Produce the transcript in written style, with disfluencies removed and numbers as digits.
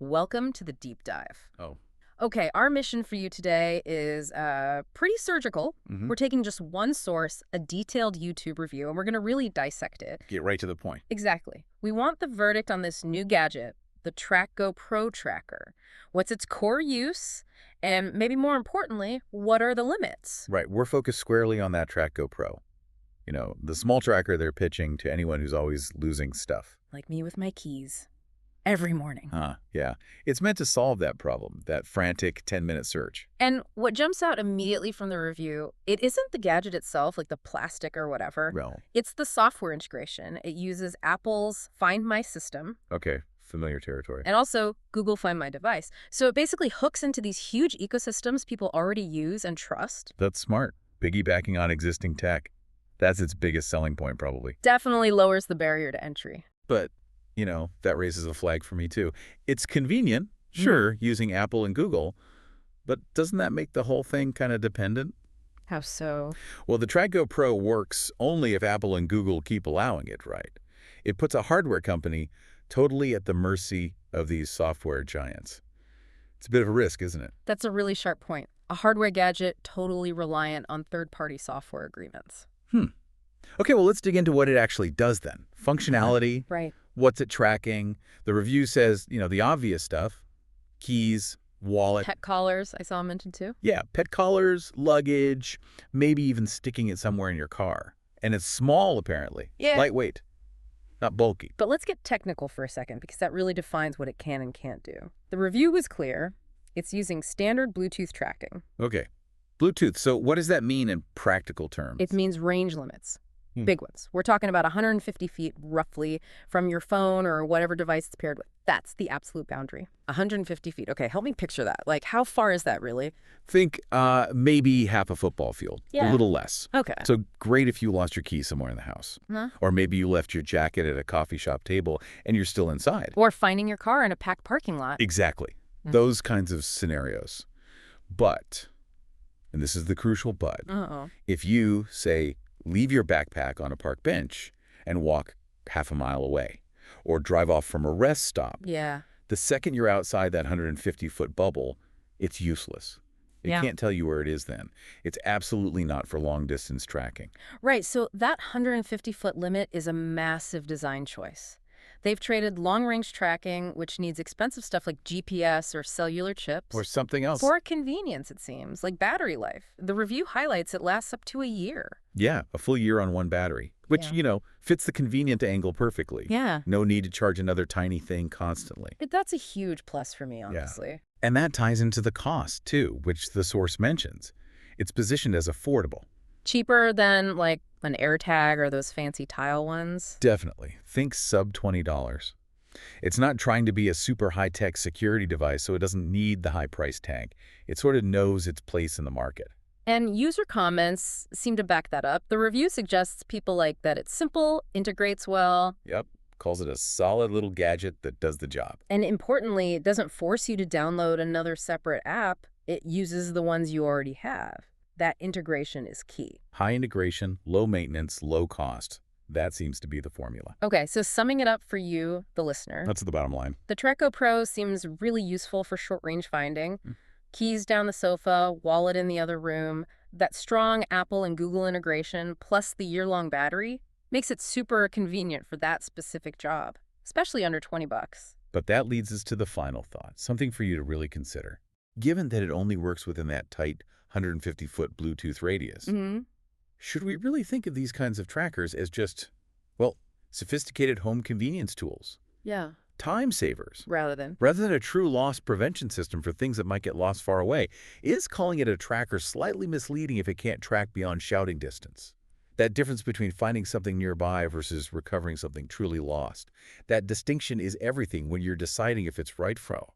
Welcome to the deep dive. Oh. Okay, our mission for you today is pretty surgical. Hmm. We're taking just one source, a detailed YouTube review, and we're going to really dissect it. Get right to the point. Exactly. We want the verdict on this new gadget, the TrackGo Pro tracker. What's its core use? And maybe more importantly, what are the limits? Right. We're focused squarely on that TrackGo Pro. You know, the small tracker they're pitching to anyone who's always losing stuff. Like me with my keys. Every morning. Yeah. It's meant to solve that problem, that frantic 10-minute search. And what jumps out immediately from the review, it isn't the gadget itself, like the plastic or whatever. Well, It's the software integration. It uses Apple's Find My system okay. Familiar territory. and also Google Find My device. So it basically hooks into these huge ecosystems people already use and trust. That's smart. Piggybacking on existing tech. That's its biggest selling point, probably. Definitely lowers the barrier to entry. But, that raises a flag for me, too. It's convenient, sure, using Apple and Google, but doesn't that make the whole thing kind of dependent? How so? Well, the TrackGo Pro works only if Apple and Google keep allowing it, right? It puts a hardware company totally at the mercy of these software giants. It's a bit of a risk, isn't it? That's a really sharp point. A hardware gadget totally reliant on third-party software agreements. Okay, well, let's dig into what it actually does then. Functionality, Right. what's it tracking? The review says, the obvious stuff. Keys, wallet. Pet collars, I saw mentioned too. Yeah, pet collars, luggage, maybe even sticking it somewhere in your car. And it's small, apparently. Yeah. Lightweight, not bulky. But let's get technical for a second because that really defines what it can and can't do. The review was clear. It's using standard Bluetooth tracking. Okay. Bluetooth. So what does that mean in practical terms? It means range limits. Big ones. We're talking about 150 feet roughly from your phone or whatever device it's paired with. That's the absolute boundary. 150 feet. Okay, help me picture that. Like, how far is that really? Think maybe half a football field. Yeah. A little less. Okay. So great if you lost your keys somewhere in the house. Huh? Or maybe you left your jacket at a coffee shop table and you're still inside. Or finding your car in a packed parking lot. Exactly. Those kinds of scenarios. But, and this is the crucial but, Uh-oh. if you, say, leave your backpack on a park bench and walk half a mile away, or drive off from a rest stop, Yeah. the second you're outside that 150-foot bubble, it's useless. It Yeah. can't tell you where it is then. It's absolutely not for long-distance tracking. Right, so that 150-foot limit is a massive design choice. They've traded long-range tracking, which needs expensive stuff like GPS or cellular chips, Or something else. for convenience, it seems, like battery life. The review highlights it lasts up to a year. Yeah, a full year on one battery, which, Yeah. fits the convenient angle perfectly. Yeah. No need to charge another tiny thing constantly. That's a huge plus for me, honestly. And that ties into the cost, too, which the source mentions. It's positioned as affordable. Cheaper than, like, an AirTag or those fancy tile ones. Definitely. Think sub $20. It's not trying to be a super high-tech security device, so it doesn't need the high price tag. It sort of knows its place in the market. And user comments seem to back that up. The review suggests people like that it's simple, integrates well, Yep. Calls it a solid little gadget that does the job. and importantly, it doesn't force you to download another separate app. It uses the ones you already have. That integration is key. High integration, low maintenance, low cost. That seems to be the formula. Okay, so summing it up for you, the listener, That's the bottom line. the TrackGo Pro seems really useful for short-range finding. Keys down the sofa, wallet in the other room. That strong Apple and Google integration, plus the year-long battery, makes it super convenient for that specific job, especially under $20. But that leads us to the final thought, something for you to really consider. Given that it only works within that tight 150-foot Bluetooth radius, should we really think of these kinds of trackers as just, sophisticated home convenience tools? Yeah. Time savers? Rather than. Rather than a true loss prevention system for things that might get lost far away, is calling it a tracker slightly misleading if it can't track beyond shouting distance? That difference between finding something nearby versus recovering something truly lost, that distinction is everything when you're deciding if it's right for.